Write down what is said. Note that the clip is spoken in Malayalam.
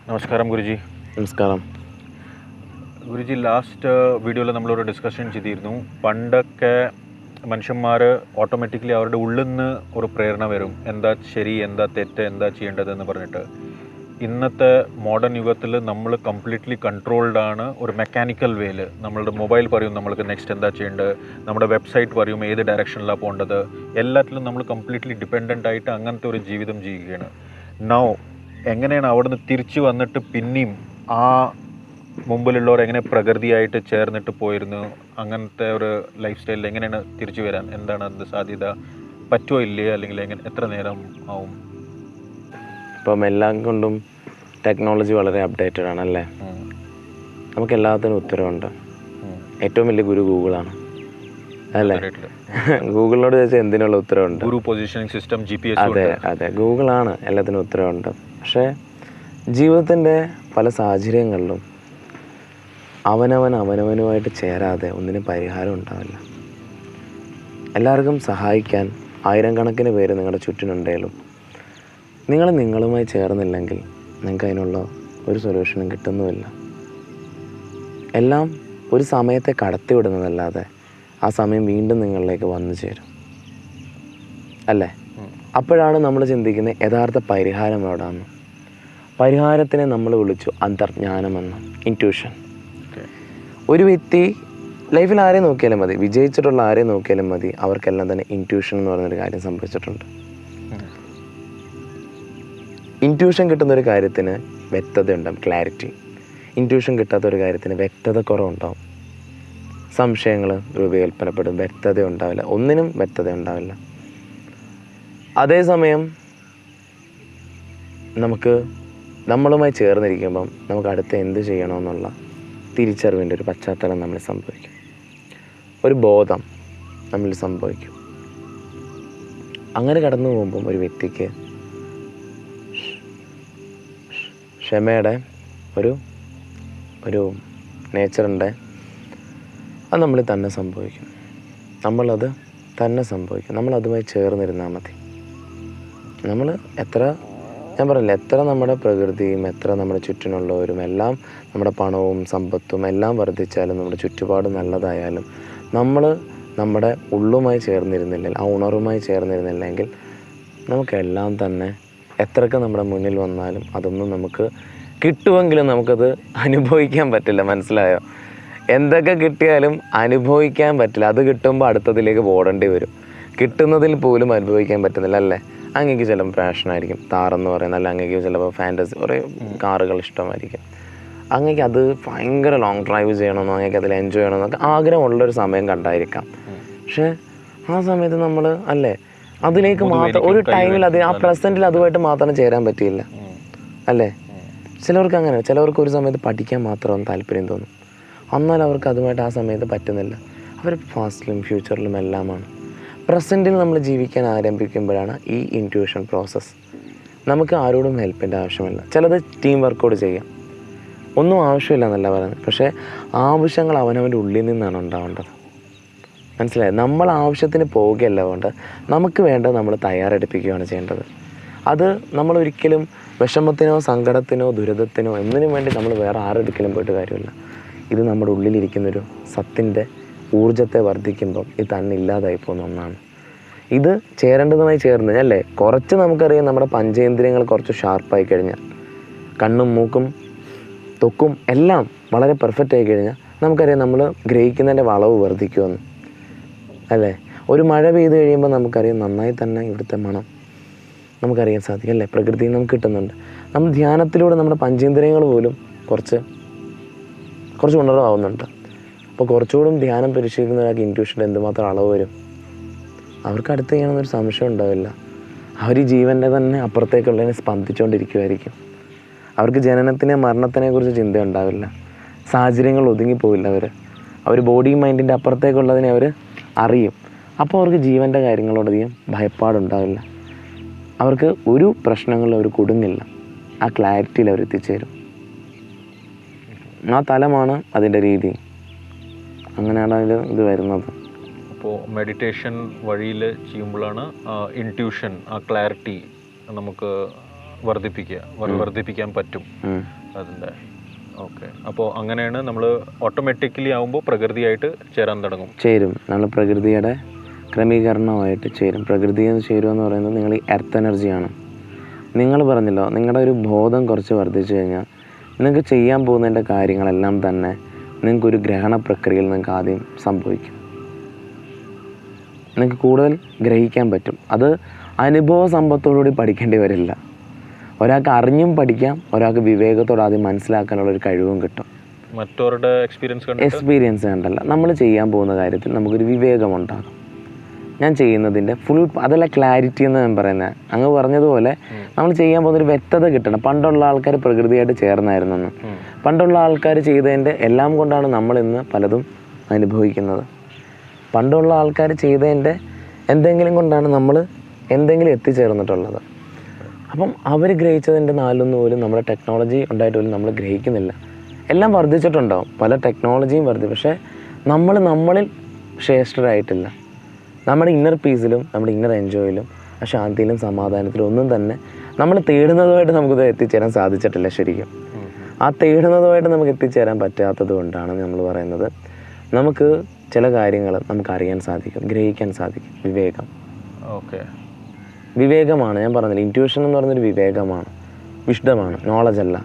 നമസ്കാരം ഗുരുജി. നമസ്കാരം ഗുരുജി, ലാസ്റ്റ് വീഡിയോയിൽ നമ്മളൊരു ഡിസ്കഷൻ ചെയ്തിരുന്നു. പണ്ടൊക്കെ മനുഷ്യന്മാർ ഓട്ടോമാറ്റിക്കലി അവരുടെ ഉള്ളിൽ നിന്ന് ഒരു പ്രേരണ വരും, എന്താ ശരി, എന്താ തെറ്റ്, എന്താ ചെയ്യേണ്ടതെന്ന് പറഞ്ഞിട്ട്. ഇന്നത്തെ മോഡേൺ യുഗത്തിൽ നമ്മൾ കംപ്ലീറ്റ്ലി കൺട്രോൾഡ് ആണ്. ഒരു മെക്കാനിക്കൽ വേയിൽ നമ്മളുടെ മൊബൈൽ പറയും നമ്മൾക്ക് നെക്സ്റ്റ് എന്താ ചെയ്യേണ്ടത്, നമ്മുടെ വെബ്സൈറ്റ് പറയും ഏത് ഡയറക്ഷനിലാണ് പോകേണ്ടത്. എല്ലാത്തിലും നമ്മൾ കംപ്ലീറ്റ്ലി ഡിപ്പെൻഡൻ്റ് ആയിട്ട് അങ്ങനത്തെ ഒരു ജീവിതം ചെയ്യുകയാണ്. നൗ എങ്ങനെയാണ് അവിടുന്ന് തിരിച്ചു വന്നിട്ട് പിന്നെയും ആ മുമ്പിലുള്ളവർ എങ്ങനെ പ്രകൃതിയായിട്ട് ചേർന്നിട്ട് പോയിരുന്നു, അങ്ങനത്തെ ഒരു ലൈഫ് സ്റ്റൈലിൽ എങ്ങനെയാണ് തിരിച്ചു വരാൻ? എന്താണ് അതിൻ്റെ സാധ്യത? പറ്റുമോ ഇല്ലേ? അല്ലെങ്കിൽ എങ്ങനെ, എത്ര നേരം ആവും? ഇപ്പം എല്ലാം കൊണ്ടും ടെക്നോളജി വളരെ അപ്ഡേറ്റഡ് ആണല്ലേ. നമുക്ക് എല്ലാത്തിനും ഉത്തരവുണ്ട്. ഏറ്റവും വലിയ ഗുരു ഗൂഗിളാണ് അല്ലേ. ഗൂഗിളിനോട് ചോദിച്ചാൽ എന്തിനുള്ള ഉത്തരവുണ്ട്? ഗുരു പൊസിഷനിങ് സിസ്റ്റം, GPS. അതെ, ഗൂഗിളാണ് എല്ലാത്തിനും ഉത്തരവുണ്ട്. പക്ഷേ ജീവിതത്തിൻ്റെ പല സാഹചര്യങ്ങളിലും അവനവനുമായിട്ട് ചേരാതെ ഒന്നിനും പരിഹാരം ഉണ്ടാവില്ല. എല്ലാവർക്കും സഹായിക്കാൻ ആയിരക്കണക്കിന് പേര് നിങ്ങളുടെ ചുറ്റിനുണ്ടെങ്കിലും നിങ്ങൾ നിങ്ങളുമായി ചേർന്നില്ലെങ്കിൽ നിങ്ങൾക്ക് അതിനുള്ള ഒരു സൊല്യൂഷനും കിട്ടുന്നുമില്ല. എല്ലാം ഒരു സമയത്തെ കടത്തിവിടുന്നതല്ലാതെ ആ സമയം വീണ്ടും നിങ്ങളിലേക്ക് വന്നു ചേരും അല്ലേ. അപ്പോഴാണ് നമ്മൾ ചിന്തിക്കുന്നത് യഥാർത്ഥ പരിഹാരം എവിടെയാണെന്ന്. പരിഹാരത്തിനെ നമ്മൾ വിളിച്ചു അന്തർജ്ഞാനമെന്ന്, ഇൻറ്റ്യൂഷൻ. ഒരു വ്യക്തി ലൈഫിൽ ആരെയും നോക്കിയാലും മതി, വിജയിച്ചിട്ടുള്ള ആരെയും നോക്കിയാലും മതി, അവർക്കെല്ലാം തന്നെ ഇൻറ്റ്യൂഷൻ എന്ന് പറയുന്നൊരു കാര്യം സംഭവിച്ചിട്ടുണ്ട്. ഇൻറ്റ്യൂഷൻ കിട്ടുന്നൊരു കാര്യത്തിന് വ്യക്തത ഉണ്ടാവും, ക്ലാരിറ്റി. ഇൻറ്റ്യൂഷൻ കിട്ടാത്ത ഒരു കാര്യത്തിന് വ്യക്തത കുറവുണ്ടാവും, സംശയങ്ങൾ രൂപകൽപ്പനപ്പെടും, വ്യക്തത ഉണ്ടാവില്ല, ഒന്നിനും വ്യക്തത ഉണ്ടാവില്ല. അതേസമയം നമ്മളുമായി ചേർന്നിരിക്കുമ്പം നമുക്ക് അടുത്ത് എന്ത് ചെയ്യണമെന്നുള്ള തിരിച്ചറിവിൻ്റെ ഒരു പശ്ചാത്തലം നമ്മൾ സംഭവിക്കും, ഒരു ബോധം നമ്മൾ സംഭവിക്കും. അങ്ങനെ കടന്നു പോകുമ്പം ഒരു വ്യക്തിക്ക് ക്ഷമയുടെ ഒരു നേച്ചറുണ്ട്. അത് നമ്മളിൽ തന്നെ സംഭവിക്കും, നമ്മളത് തന്നെ സംഭവിക്കും. നമ്മളതുമായി ചേർന്നിരുന്നാൽ മതി. നമ്മൾ ഞാൻ പറഞ്ഞില്ല, എത്ര നമ്മുടെ പ്രകൃതിയും എത്ര നമ്മുടെ ചുറ്റിനുള്ളവരും എല്ലാം നമ്മുടെ പണവും സമ്പത്തും എല്ലാം വർദ്ധിച്ചാലും നമ്മുടെ ചുറ്റുപാട് നല്ലതായാലും നമ്മുടെ ഉള്ളുമായി ചേർന്നിരുന്നില്ലെങ്കിൽ, ആ ഉണർവുമായി ചേർന്നിരുന്നില്ലെങ്കിൽ നമുക്കെല്ലാം തന്നെ എത്രയൊക്കെ നമ്മുടെ മുന്നിൽ വന്നാലും അതൊന്നും നമുക്ക് കിട്ടുമെങ്കിലും നമുക്കത് അനുഭവിക്കാൻ പറ്റില്ല. മനസ്സിലായോ? എന്തൊക്കെ കിട്ടിയാലും അനുഭവിക്കാൻ പറ്റില്ല. അത് കിട്ടുമ്പോൾ അടുത്തതിലേക്ക് ഓടേണ്ടി വരും. കിട്ടുന്നതിൽ പോലും അനുഭവിക്കാൻ പറ്റുന്നില്ല അല്ലേ. അങ്ങേക്ക് ചിലപ്പോൾ പാഷനായിരിക്കും താറെന്ന് പറയുന്നത്, അല്ല അങ്ങേക്ക് ചിലപ്പോൾ ഫാൻറ്റസി, കുറേ കാറുകൾ ഇഷ്ടമായിരിക്കും. അങ്ങേക്ക് അത് ഭയങ്കര ലോങ് ഡ്രൈവ് ചെയ്യണമെന്നോ അങ്ങേക്ക് അതിൽ എൻജോയ് ചെയ്യണമെന്നൊക്കെ ആഗ്രഹമുള്ളൊരു സമയം കണ്ടായിരിക്കാം. പക്ഷേ ആ സമയത്ത് നമ്മൾ അല്ലേ അതിലേക്ക് മാത്രം ഒരു ടൈമിൽ ആ പ്രസൻറ്റിൽ അതുമായിട്ട് മാത്രം ചേരാൻ പറ്റിയില്ല അല്ലേ. ചിലവർക്ക് അങ്ങനെ, ചിലവർക്ക് ഒരു സമയത്ത് പഠിക്കാൻ മാത്രം താല്പര്യം തോന്നും, എന്നാൽ അവർക്ക് അതുമായിട്ട് ആ സമയത്ത് പറ്റുന്നില്ല. അവർ പാസ്റ്റിലും ഫ്യൂച്ചറിലും എല്ലാമാണ്. പ്രസൻറ്റിൽ നമ്മൾ ജീവിക്കാൻ ആരംഭിക്കുമ്പോഴാണ് ഈ ഇൻറ്റ്യൂഷൻ പ്രോസസ്സ്. നമുക്ക് ആരോടും ഹെൽപ്പിൻ്റെ ആവശ്യമില്ല. ചിലത് ടീം വർക്കൗട്ട് ചെയ്യാം, ഒന്നും ആവശ്യമില്ല എന്നല്ല പറയുന്നത്. പക്ഷേ ആവശ്യങ്ങൾ അവനവൻ്റെ ഉള്ളിൽ നിന്നാണ് ഉണ്ടാവേണ്ടത്. മനസ്സിലായി? നമ്മൾ ആവശ്യത്തിന് പോവുകയല്ല വേണ്ടത്, നമുക്ക് വേണ്ടത് നമ്മൾ തയ്യാറെടുപ്പിക്കുകയാണ് ചെയ്യേണ്ടത്. അത് നമ്മളൊരിക്കലും വിഷമത്തിനോ സങ്കടത്തിനോ ദുരിതത്തിനോ എന്തിനും വേണ്ടി നമ്മൾ വേറെ ആരെടുക്കലും പോയിട്ട് കാര്യമില്ല. ഇത് നമ്മുടെ ഉള്ളിലിരിക്കുന്നൊരു സത്തിൻ്റെ ഊർജ്ജത്തെ വർദ്ധിക്കുമ്പം ഇത് തന്നെ ഇല്ലാതായി പോകുന്ന ഒന്നാണ്. ഇത് ചേരേണ്ടതുമായി ചേർന്ന് അല്ലേ. കുറച്ച് നമുക്കറിയാം, നമ്മുടെ പഞ്ചേന്ദ്രിയങ്ങൾ കുറച്ച് ഷാർപ്പായി കഴിഞ്ഞാൽ, കണ്ണും മൂക്കും തൊക്കും എല്ലാം വളരെ പെർഫെക്റ്റ് ആയി കഴിഞ്ഞാൽ നമുക്കറിയാം നമ്മൾ ഗ്രഹിക്കുന്നതിൻ്റെ വളവ് വർദ്ധിക്കുമെന്ന് അല്ലേ. ഒരു മഴ പെയ്ത് കഴിയുമ്പോൾ നമുക്കറിയാം നന്നായി തന്നെ ഇവിടുത്തെ മണം നമുക്കറിയാൻ സാധിക്കും അല്ലേ. പ്രകൃതിയിൽ നമുക്ക് കിട്ടുന്നുണ്ട്. നമ്മൾ ധ്യാനത്തിലൂടെ നമ്മുടെ പഞ്ചേന്ദ്രിയങ്ങൾ പോലും കുറച്ച് ഉണർവാകുന്നുണ്ട്. അപ്പോൾ കുറച്ചുകൂടും ധ്യാനം പരിശീലിക്കുന്ന ഒരാൾക്ക് ഇൻറ്റ്യൂഷൻ്റെ എന്തുമാത്രം അളവ് വരും. അവർക്ക് അടുത്ത് ചെയ്യണമെന്നൊരു സംശയം ഉണ്ടാവില്ല. അവർ ഈ ജീവൻ്റെ തന്നെ അപ്പുറത്തേക്കുള്ളതിനെ സ്പന്ദിച്ചുകൊണ്ടിരിക്കുമായിരിക്കും. അവർക്ക് ജനനത്തിനെ മരണത്തിനെ കുറിച്ച് ചിന്ത ഉണ്ടാവില്ല. സാഹചര്യങ്ങൾ ഒതുങ്ങിപ്പോവില്ല. അവർ ബോഡിയും മൈൻഡിൻ്റെ അപ്പുറത്തേക്കുള്ളതിനെ അവർ അറിയും. അപ്പോൾ അവർക്ക് ജീവൻ്റെ കാര്യങ്ങളോടധികം ഭയപ്പാടുണ്ടാവില്ല. അവർക്ക് ഒരു പ്രശ്നങ്ങളിലും അവർ കുടുങ്ങില്ല. ആ ക്ലാരിറ്റിയിൽ അവർ എത്തിച്ചേരും. ആ തലമാണ് അതിൻ്റെ രീതി. അങ്ങനെയാണ് അതിൽ ഇത് വരുന്നത്. അപ്പോൾ മെഡിറ്റേഷൻ വഴിയിൽ ചെയ്യുമ്പോഴാണ് ഇൻറ്റ്യൂഷൻ, ആ ക്ലാരിറ്റി നമുക്ക് വർദ്ധിപ്പിക്കാൻ പറ്റും അതിൻ്റെ. ഓക്കെ, അപ്പോൾ അങ്ങനെയാണ് നമ്മൾ ഓട്ടോമാറ്റിക്കലി ആകുമ്പോൾ പ്രകൃതിയായിട്ട് ചേരും. നമ്മൾ പ്രകൃതിയുടെ ക്രമീകരണമായിട്ട് ചേരും. പ്രകൃതിയിൽ നിന്ന് ചേരുക എന്ന് പറയുന്നത് നിങ്ങൾ ഈ എർത്ത് എനർജിയാണ്. നിങ്ങൾ പറഞ്ഞല്ലോ, നിങ്ങളുടെ ഒരു ബോധം കുറച്ച് വർദ്ധിച്ചു കഴിഞ്ഞാൽ നിങ്ങൾക്ക് ചെയ്യാൻ പോകുന്നതിൻ്റെ കാര്യങ്ങളെല്ലാം തന്നെ നിങ്ങൾക്കൊരു ഗ്രഹണ പ്രക്രിയയിൽ നിങ്ങൾക്ക് ആദ്യം സംഭവിക്കും. നിങ്ങൾക്ക് കൂടുതൽ ഗ്രഹിക്കാൻ പറ്റും. അത് അനുഭവ സമ്പത്തോടുകൂടി പഠിക്കേണ്ടി വരില്ല. ഒരാൾക്ക് അറിഞ്ഞും പഠിക്കാം, ഒരാൾക്ക് വിവേകത്തോടെ ആദ്യം മനസ്സിലാക്കാനുള്ളൊരു കഴിവും കിട്ടും. മറ്റവരുടെ എക്സ്പീരിയൻസ് കണ്ടല്ല, നമ്മൾ ചെയ്യാൻ പോകുന്ന കാര്യത്തിൽ നമുക്കൊരു വിവേകമുണ്ടാകും. ഞാൻ ചെയ്യുന്നതിൻ്റെ അതല്ല ക്ലാരിറ്റി എന്ന് ഞാൻ പറയുന്നത്. അങ്ങ് പറഞ്ഞതുപോലെ നമ്മൾ ചെയ്യാൻ പോകുന്നൊരു വ്യക്തത കിട്ടണം. പണ്ടുള്ള ആൾക്കാർ പ്രകൃതിയായിട്ട് ചേർന്നായിരുന്നെന്ന്. പണ്ടുള്ള ആൾക്കാർ ചെയ്തതിൻ്റെ എല്ലാം കൊണ്ടാണ് നമ്മളിന്ന് പലതും അനുഭവിക്കുന്നത്. പണ്ടുള്ള ആൾക്കാർ ചെയ്തതിൻ്റെ എന്തെങ്കിലും കൊണ്ടാണ് നമ്മൾ എന്തെങ്കിലും എത്തിച്ചേർന്നിട്ടുള്ളത്. അപ്പം അവർ ഗ്രഹിച്ചതിൻ്റെ നാലൊന്നും പോലും നമ്മുടെ ടെക്നോളജി ഉണ്ടായിട്ട് പോലും നമ്മൾ ഗ്രഹിക്കുന്നില്ല. എല്ലാം വർദ്ധിച്ചിട്ടുണ്ടാവും, പല ടെക്നോളജിയും പക്ഷേ നമ്മളിൽ ശ്രേഷ്ഠരായിട്ടില്ല. നമ്മുടെ ഇന്നർ പീസിലും നമ്മുടെ ഇന്നർ എൻജോയിലും ശാന്തിയിലും സമാധാനത്തിലും ഒന്നും തന്നെ നമ്മൾ തേടുന്നതുമായിട്ട് നമുക്കിത് എത്തിച്ചേരാൻ സാധിച്ചിട്ടില്ല. ശരിക്കും ആ തേടുന്നതുമായിട്ട് നമുക്ക് എത്തിച്ചേരാൻ പറ്റാത്തത് കൊണ്ടാണ് നമ്മൾ പറയുന്നത് നമുക്ക് ചില കാര്യങ്ങൾ നമുക്ക് അറിയാൻ സാധിക്കും, ഗ്രഹിക്കാൻ സാധിക്കും. വിവേകമാണ് ഞാൻ പറഞ്ഞില്ല. ഇൻറ്റ്യൂഷൻ എന്ന് പറയുന്നൊരു വിവേകമാണ്, വിഷ്ഡമാണ്, നോളജ് അല്ല.